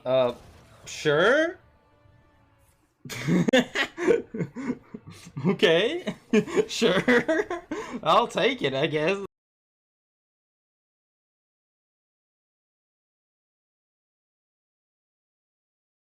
Uh, sure. Okay. Sure. I'll take it, I guess.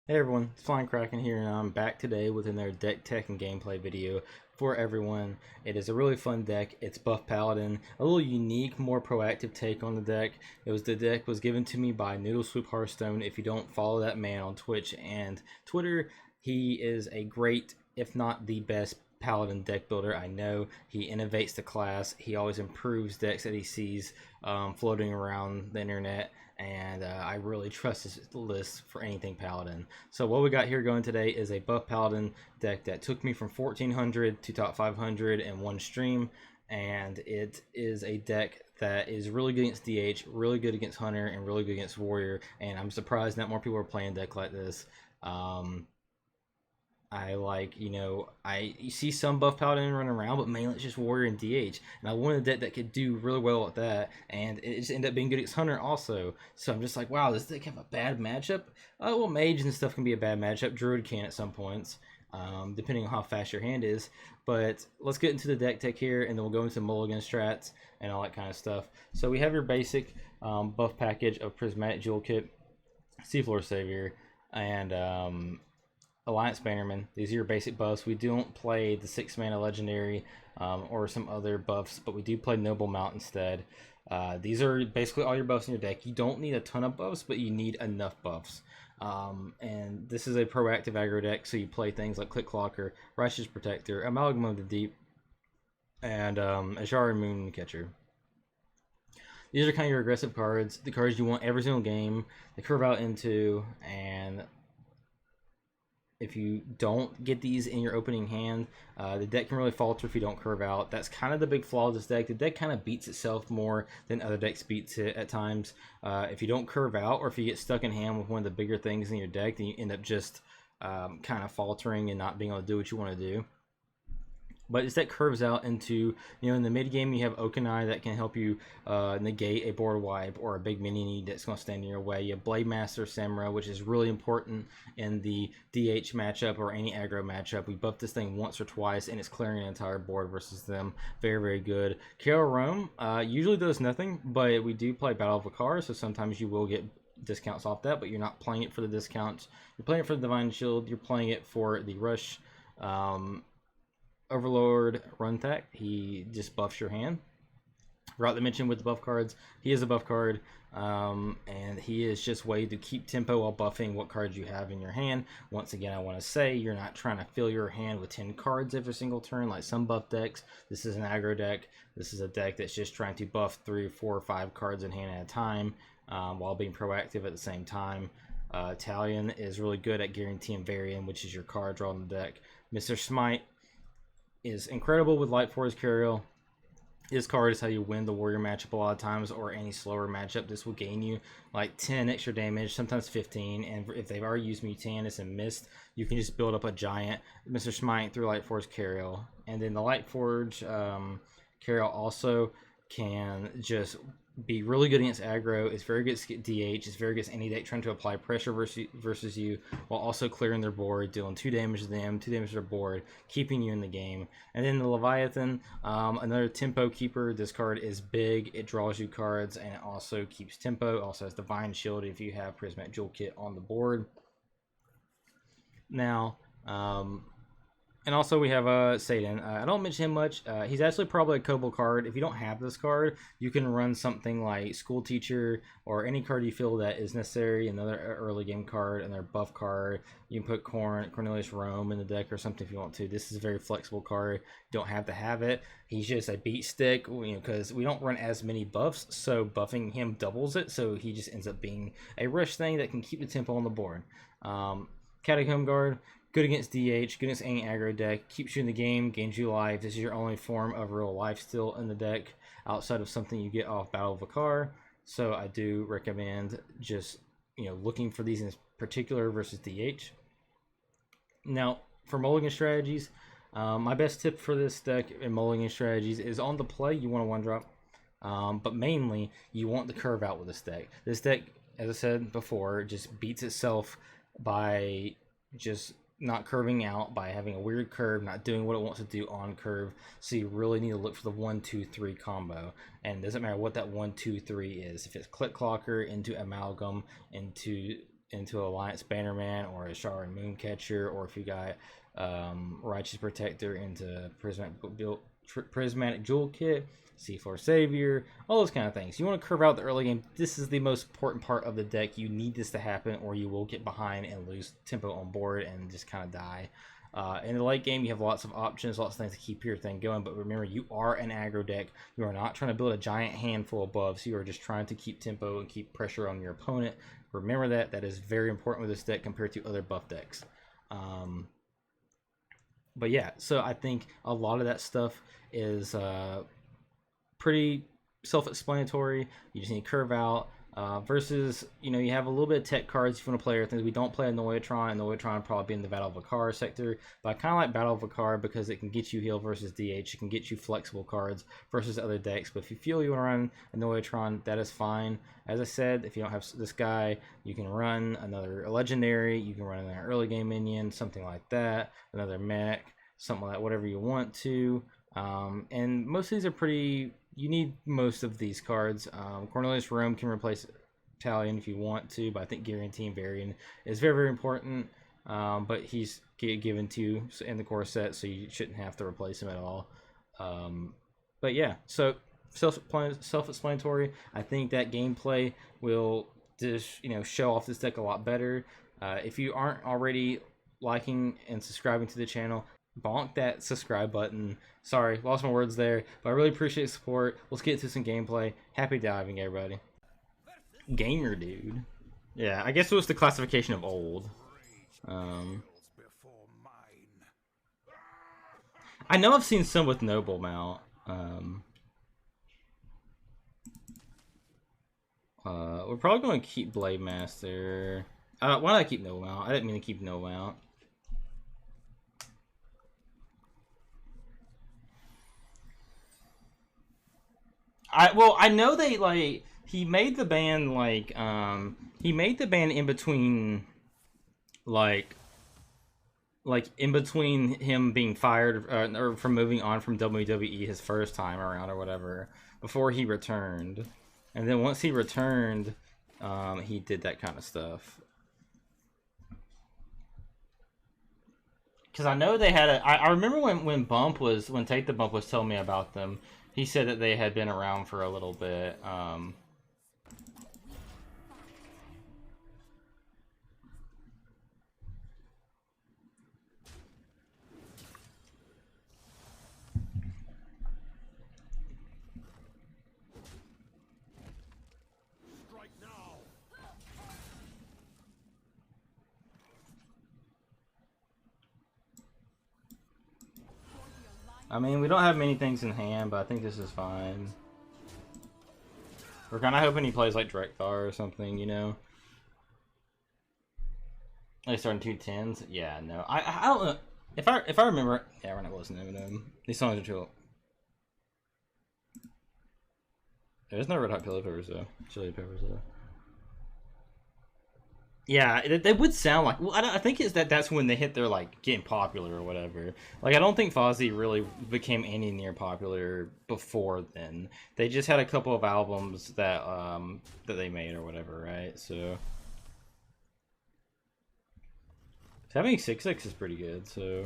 Hey everyone, it's Flying Kraken here, and I'm back today with another deck tech and gameplay video for everyone. It is a really fun deck. It's Buff Paladin, a little unique, more proactive take on the deck. The deck was given to me by Noodle Swoop Hearthstone. If you don't follow that man on Twitch and Twitter, he is a great, if not the best, Paladin deck builder I know. He innovates the class. He always improves decks that he sees floating around the internet, and I really trust his list for anything Paladin. So what we got here going today is a Buff Paladin deck that took me from 1400 to top 500 in one stream, and it is a deck that is really good against DH, really good against Hunter, and really good against Warrior, and I'm surprised not more people are playing a deck like this. I like, you see some buff paladin running around, but mainly it's just warrior and DH. And I wanted a deck that could do really well at that, and it just ended up being good against hunter also. So I'm just like, wow, does this deck have a bad matchup? Well, mage and stuff can be a bad matchup. Druid can at some points, depending on how fast your hand is. But let's get into the deck tech here, and then we'll go into mulligan strats and all that kind of stuff. So we have your basic buff package of Prismatic Jewel Kit, Seafloor Savior, and Alliance Bannerman. These are your basic buffs. We don't play the 6-mana legendary or some other buffs, but we do play Noble Mount instead. These are basically all your buffs in your deck. You don't need a ton of buffs, but you need enough buffs. And this is a proactive aggro deck, so you play things like Click Clocker, Righteous Protector, Amalgam of the Deep, and Ashari Mooncatcher. These are kind of your aggressive cards, the cards you want every single game to curve out into, and if you don't get these in your opening hand, the deck can really falter if you don't curve out. That's kind of the big flaw of this deck. The deck kind of beats itself more than other decks beats it at times. If you don't curve out, or if you get stuck in hand with one of the bigger things in your deck, then you end up just kind of faltering and not being able to do what you want to do. But this deck curves out into, in the mid game you have Okanai that can help you negate a board wipe or a big mini that's going to stand in your way. You have Blade Master Samra, which is really important in the DH matchup or any aggro matchup. We buff this thing once or twice, and it's clearing an entire board versus them. Very, very good. Carol Rome usually does nothing, but we do play Battle of Vakar, so sometimes you will get discounts off that, but you're not playing it for the discounts. You're playing it for the Divine Shield. You're playing it for the Rush. Overlord Runtak, he just buffs your hand. Forgot to mention with the buff cards, he is a buff card, and he is just way to keep tempo while buffing what cards you have in your hand. Once again, I want to say you're not trying to fill your hand with 10 cards every single turn like some buff decks. This is an aggro deck. This is a deck that's just trying to buff 3, 4, or 5 cards in hand at a time while being proactive at the same time. Talion is really good at guaranteeing Varian, which is your card draw on the deck. Mr. Smite is incredible with Lightforce Curiel. This card is how you win the warrior matchup a lot of times, or any slower matchup. This will gain you like 10 extra damage, sometimes 15, and if they've already used Mutanus and missed, you can just build up a giant Mr. Smite through Lightforce Curiel. And then the Lightforge Curiel also can just be really good against aggro. It's very good against DH. It's very good against any deck trying to apply pressure versus you, while also clearing their board, dealing 2 damage to them, 2 damage to their board, keeping you in the game. And then the Leviathan, another tempo keeper. This card is big. It draws you cards, and it also keeps tempo. Also has Divine Shield if you have Prismatic Jewel Kit on the board. Now, and also we have Satan. I don't mention him much. He's actually probably a Kobold card. If you don't have this card, you can run something like School Teacher or any card you feel that is necessary. Another early game card, another buff card. You can put Cornelius Rome in the deck or something if you want to. This is a very flexible card. You don't have to have it. He's just a beat stick, because we don't run as many buffs, so buffing him doubles it. So he just ends up being a rush thing that can keep the tempo on the board. Catacomb Guard. Good against DH, good against any aggro deck, keeps you in the game, gains you life. This is your only form of real life still in the deck, outside of something you get off Battle of Vakar. So I do recommend just, looking for these in particular versus DH. Now, for mulligan strategies, my best tip for this deck in mulligan strategies is on the play, you want a 1-drop. But mainly, you want to curve out with this deck. This deck as I said before, just beats itself by just not curving out, by having a weird curve, not doing what it wants to do on curve. So you really need to look for the 1-2-3 combo, and it doesn't matter what that 1-2-3 is. If it's Click Clocker into Amalgam into Alliance Bannerman or a Shari Mooncatcher, or if you got Righteous Protector into Prismatic Jewel Kit, C4 Savior, all those kind of things. You want to curve out the early game. This is the most important part of the deck. You need this to happen, or you will get behind and lose tempo on board and just kind of die. In the late game, you have lots of options, lots of things to keep your thing going, but remember, you are an aggro deck. You are not trying to build a giant handful of buffs. You are just trying to keep tempo and keep pressure on your opponent. Remember that. That is very important with this deck compared to other buff decks. But yeah, so I think a lot of that stuff is pretty self-explanatory. You just need to curve out. Versus, you know, you have a little bit of tech cards if you want to play other things. We don't play a Noyatron, and Noyatron would probably be in the Battle of Vakar sector, but I kind of like Battle of Vakar because it can get you heal versus DH. It can get you flexible cards versus other decks, but if you feel you want to run a Noyatron, that is fine. As I said, if you don't have this guy, you can run another legendary, you can run another early game minion, something like that, another mech, something like that, whatever you want to. And most of these are pretty... You need most of these cards. Cornelius Rome can replace Talion if you want to, but I think Guaranteeing Varian is very, very important. But he's given to you in the core set, so you shouldn't have to replace him at all. But yeah, so self-explanatory. I think that gameplay will just, you know, show off this deck a lot better. If you aren't already liking and subscribing to the channel, bonk that subscribe button. Sorry, lost my words there, but I really appreciate the support. Let's get into some gameplay. Happy diving, everybody. Gamer dude. Yeah, I guess it was the classification of old. I know I've seen some with Noble Mount. We're probably going to keep Blade Master. Why did I keep Noble Mount? I didn't mean to keep Noble Mount. I know they, like, he made the ban, like, he made the ban in between, like in between him being fired or from moving on from WWE his first time around or whatever, before he returned. And then once he returned, he did that kind of stuff. Because I know they had a... I remember when Take the Bump was telling me about them, he said that they had been around for a little bit. I mean, we don't have many things in hand, but I think this is fine. We're kind of hoping he plays like Drekthar or something, you know? They starting 2-10s? Yeah, no. I don't know. If I remember... Yeah, we're not listening to them. These songs are too... There's no Red Hot Chili Peppers, though. Chili Peppers, though. Yeah, they would sound like... Well, I think it's that's when they hit their, like, getting popular or whatever. Like, I don't think Fozzy really became any near popular before then. They just had a couple of albums that that they made or whatever, right? So... Having 6-6 is pretty good, so...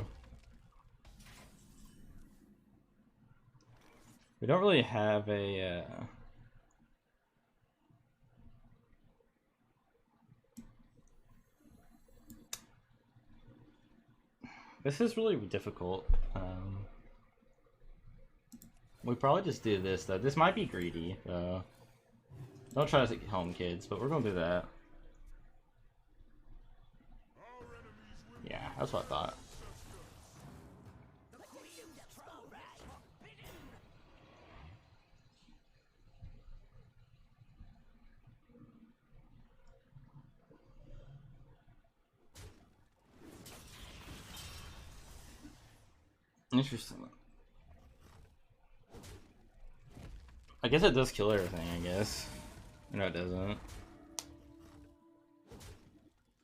We don't really have a... This is really difficult. We probably just do this, though. This might be greedy, though. Don't try to take home, kids, but we're gonna do that. Yeah, that's what I thought. Interesting. I guess it does kill everything, I guess. No, it doesn't.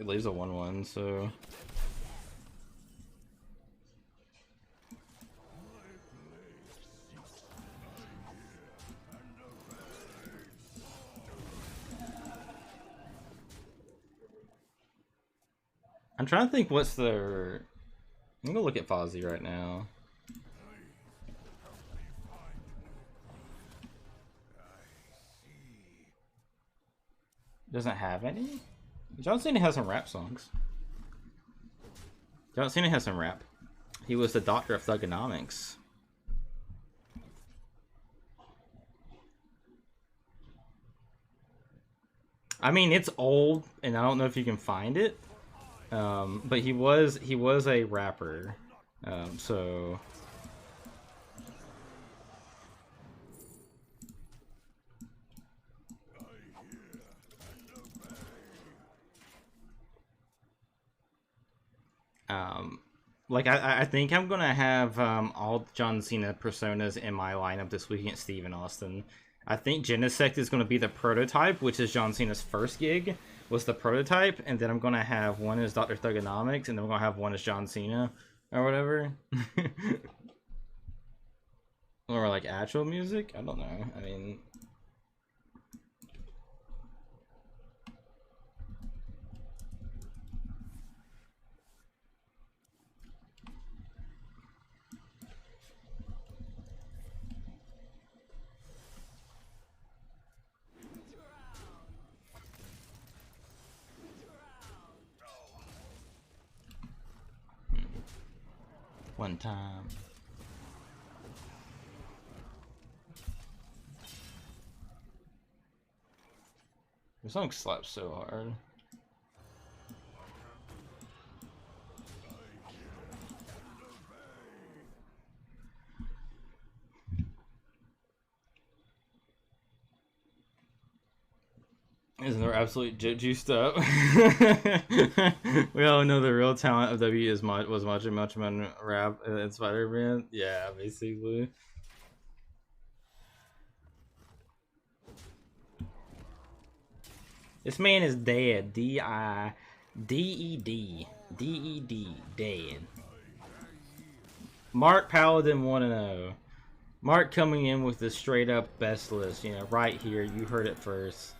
It leaves a 1/1, so. I'm trying to think what's their. I'm gonna look at Fozzie right now. Doesn't have any? John Cena has some rap songs. John Cena has some rap. He was the doctor of thugonomics. I mean, it's old, and I don't know if you can find it. But he was a rapper. So. Like I think I'm gonna have all John Cena personas in my lineup this week against Steven Austin. I think Genesect is gonna be the prototype, which is John Cena's first gig, was the prototype, and then I'm gonna have one as Dr. Thugonomics, and then we're gonna have one as John Cena or whatever. Or like actual music? I don't know. I mean. One time. The song slaps so hard. Isn't there absolutely juiced up? We all know the real talent of W is was much man rap and Spider-Man. Yeah, basically. This man is dead. D-I-D-E-D. D-E-D. Dead. Mark Paladin 1-0. Mark coming in with the straight up best list. You know, right here. You heard it first.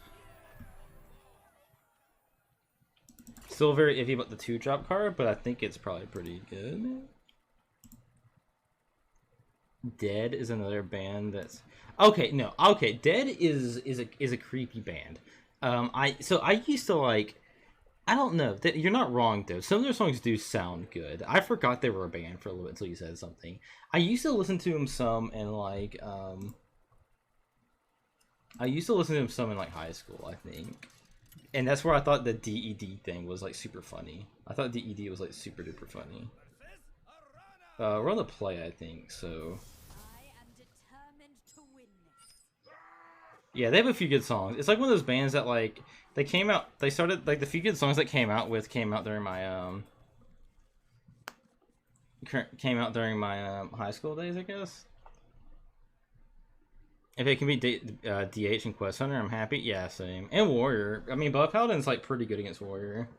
Still very iffy about the 2-drop card, but I think it's probably pretty good. Dead is another band that's okay. No, okay. Dead is a creepy band. I used to like. I don't know. You're not wrong though. Some of their songs do sound good. I forgot they were a band for a little bit until you said something. I used to listen to them some in like I used to listen to them some in like high school, I think. And that's where I thought the DED thing was like super funny. I thought DED was like super duper funny. We're on the play, I think, so. Yeah, they have a few good songs. It's like one of those bands that like they started like the few good songs that came out during my high school days, I guess. If it can be DH and Quest Hunter, I'm happy. Yeah, same. And Warrior. I mean, Buff Paladin's like pretty good against Warrior.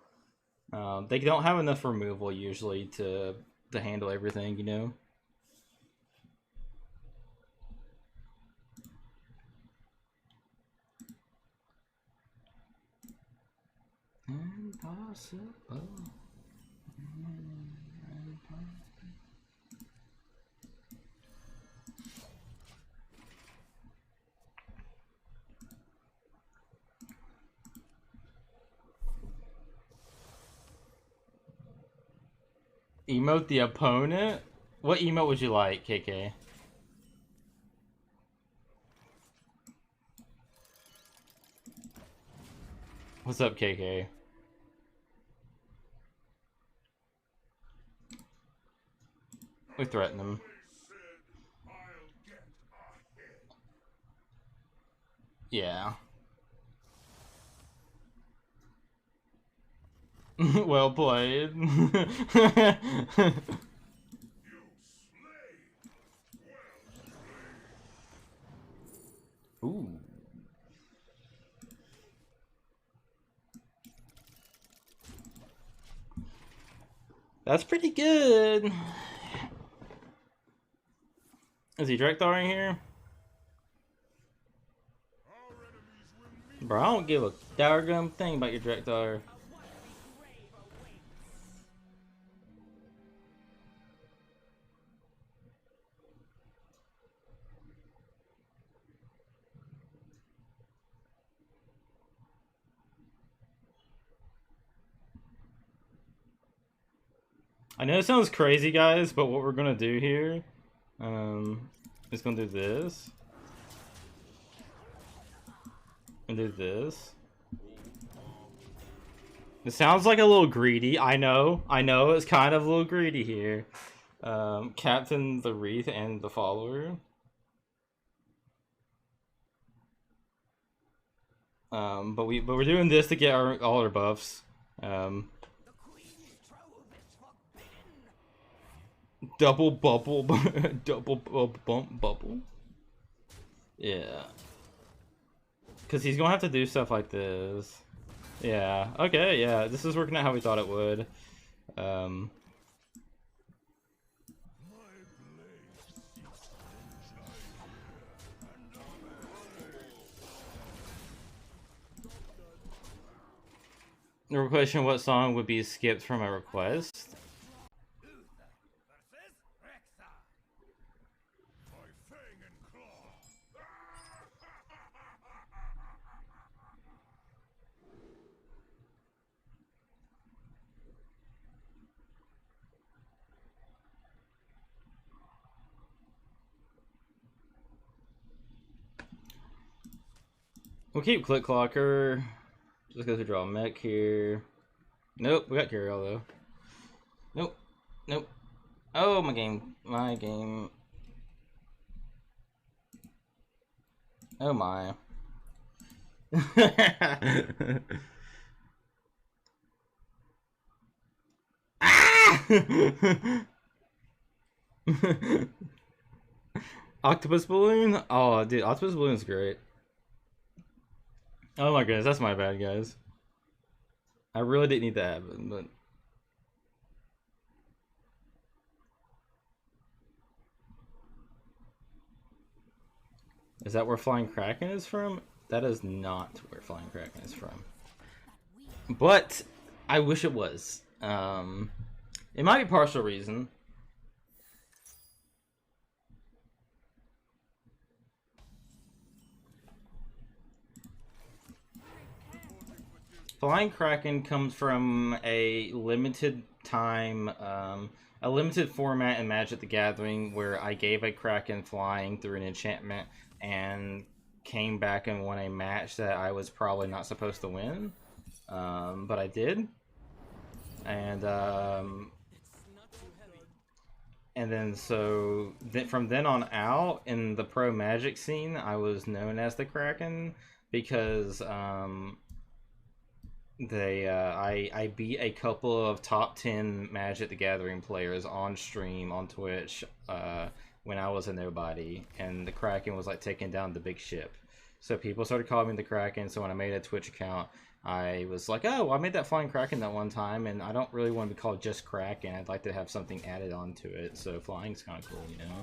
They don't have enough removal usually to handle everything, you know. Impossible. Emote the opponent? What emote would you like, KK? What's up, KK? We threaten him. Yeah. Well played. Ooh. That's pretty good. Is he direct throwing here? Bro, I don't give a doggone thing about your direct thrower. I know it sounds crazy, guys, but what we're gonna do here, is gonna do this, and do this. It sounds like a little greedy. I know, it's kind of a little greedy here. Captain the Wreath and the Follower. But we're doing this to get all our buffs. Double bubble, double bump bubble. Yeah. Because he's gonna have to do stuff like this. Yeah. Okay. Yeah. This is working out how we thought it would. The question: what song would be skipped from a request? We'll keep Click Clocker. Just because we draw a mech here. Nope, we got Curiel though. Nope. Nope. Oh, my game. My game. Oh my. Ah! Octopus Balloon? Oh, dude, Octopus Balloon's great. Oh my goodness, that's my bad, guys. I really didn't need that happen, but... Is that where Flying Kraken is from? That is not where Flying Kraken is from. But, I wish it was. It might be partial reason. Flying Kraken comes from a limited time, a limited format in Magic the Gathering where I gave a Kraken flying through an enchantment and came back and won a match that I was probably not supposed to win, but I did. And then from then on out in the pro Magic scene, I was known as the Kraken because I beat a couple of top 10 Magic the Gathering players on stream on Twitch when I was a nobody, and the Kraken was like taking down the big ship. So people started calling me the Kraken. So when I made a Twitch account, I was like, oh, I made that Flying Kraken that one time, and I don't really want to be called just Kraken. I'd like to have something added onto it. So flying's kind of cool, you know.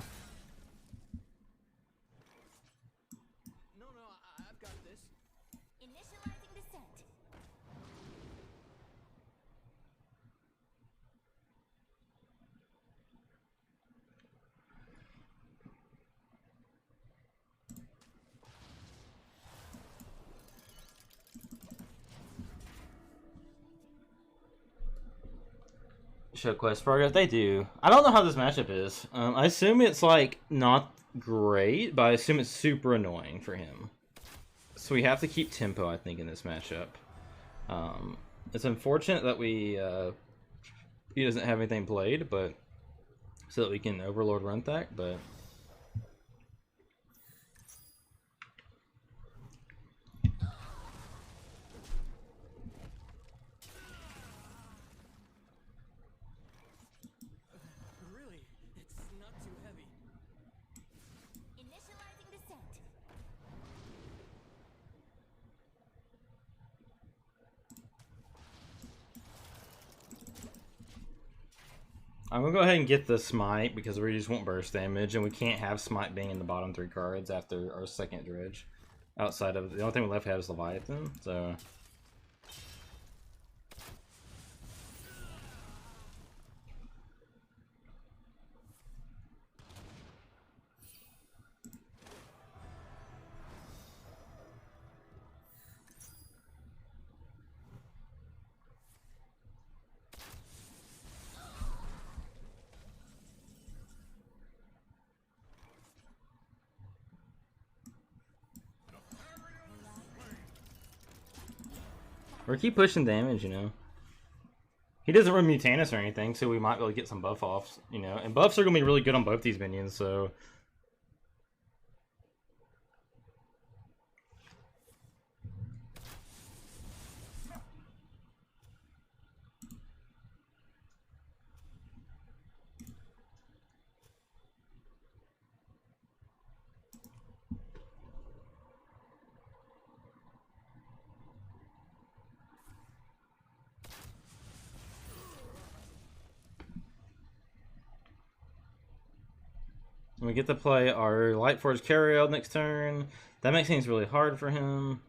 Show quest progress. They do. I don't know how this matchup is. I assume it's like not great, but I assume it's super annoying for him. So we have to keep tempo, I think, in this matchup. It's unfortunate that he doesn't have anything played, but so that we can Overlord Runthak, but. I'm gonna go ahead and get the smite because we just want burst damage, and we can't have smite being in the bottom 3 cards after our second dredge. Outside of the only thing we left have is Leviathan, so. Or keep pushing damage, you know. He doesn't run Mutanus or anything, so we might be able to get some buff offs, you know. And buffs are going to be really good on both these minions, so... We get to play our Lightforge Carriel next turn. That makes things really hard for him.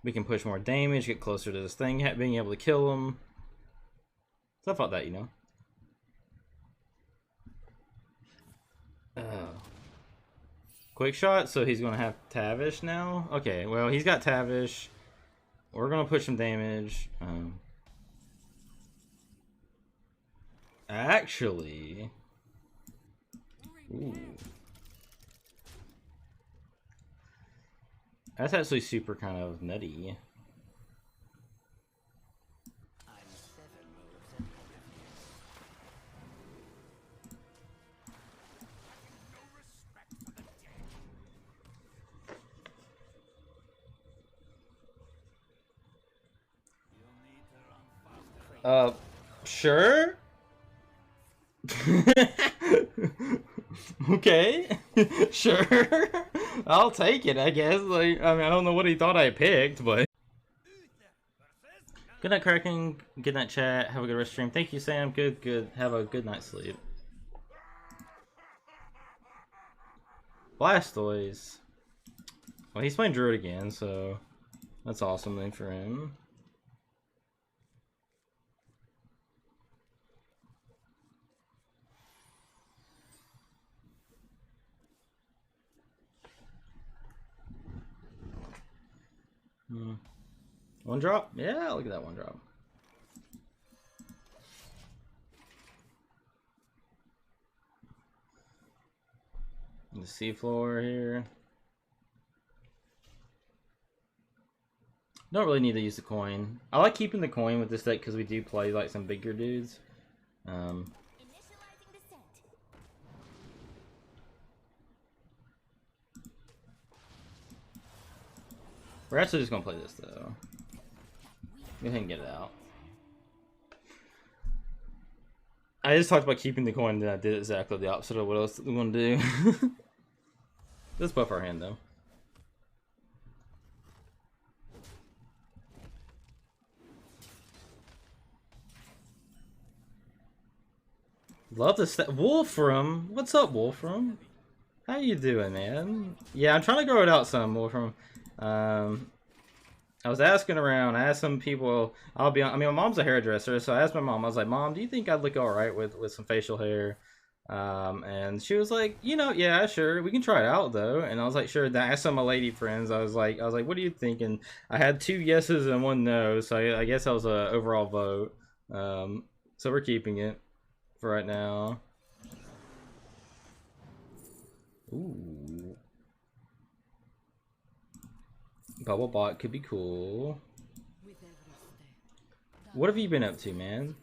We can push more damage, get closer to this thing, being able to kill him. Stuff like that, you know. Quick shot, so he's going to have Tavish now. Okay, well, he's got Tavish. We're going to push some damage. Actually... Ooh. That's actually super kind of nutty. Sure? Okay, sure. I'll take it, I guess. Like, I mean, I don't know what he thought I picked, but. Good night, Kraken. Good night, chat. Have a good rest stream. Thank you, Sam. Good. Have a good night's sleep. Blastoise. Well, he's playing Druid again, so that's awesome thing for him. One drop? Yeah, look at that one drop. The seafloor here. Don't really need to use the coin. I like keeping the coin with this deck because we do play like some bigger dudes. We're actually just gonna play this though. Go ahead and get it out. I just talked about keeping the coin, and I did exactly the opposite of what else we want to do. Let's buff our hand though. Love the Wolfram. What's up, Wolfram? How you doing, man? Yeah, I'm trying to grow it out some, Wolfram. I was asking around. I asked some people. I mean, my mom's a hairdresser, so I asked my mom. I was like, "Mom, do you think I'd look all right with some facial hair?" And she was like, "You know, yeah, sure. We can try it out, though." And I was like, "Sure." Then I asked some of my lady friends. I was like, "What do you think?" And I had 2 yeses and 1 no, so I guess that was a overall vote. So we're keeping it for right now. Ooh. Bubble bot could be cool. What have you been up to, man?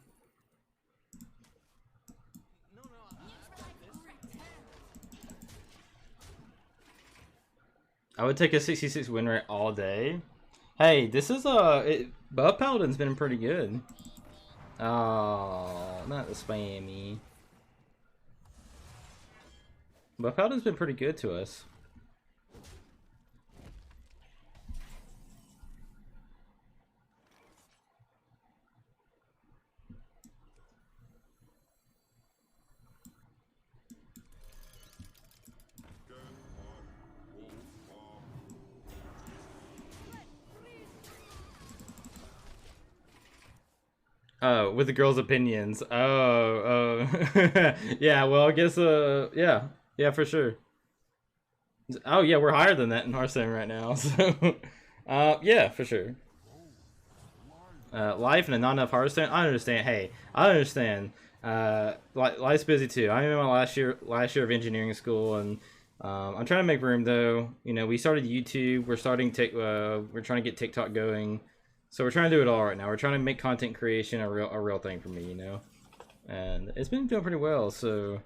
I would take a 66 win rate all day. Hey, this is Buff Paladin's been pretty good. Oh, not the spammy. Buff Paladin's been pretty good to us. Oh, with the girls' opinions. Oh, oh. Yeah, well, I guess, yeah. Yeah, for sure. Oh, yeah, we're higher than that in Hearthstone right now, so, yeah, for sure. Life and not enough Hearthstone. I understand. Hey, I understand. Life's busy too. I'm in my last year of engineering school, and I'm trying to make room though. You know, we started YouTube. We're trying to get TikTok going, so we're trying to do it all right now. We're trying to make content creation a real thing for me. You know, and it's been doing pretty well. So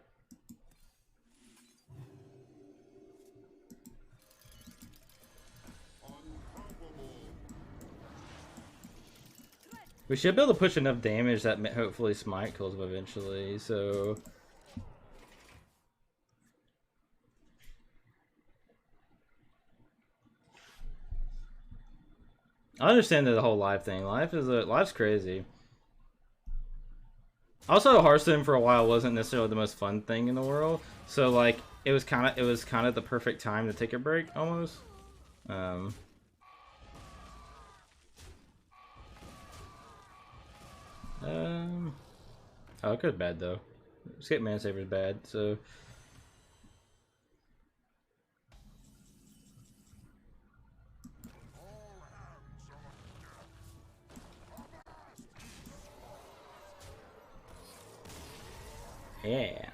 we should be able to push enough damage that hopefully Smite kills him eventually. So. I understand the whole life thing. Life's crazy. Also, Hearthstone for a while wasn't necessarily the most fun thing in the world, so like it was kind of the perfect time to take a break almost. Um, um, oh, it could be bad though. Skip Man Saver is bad, so yeah.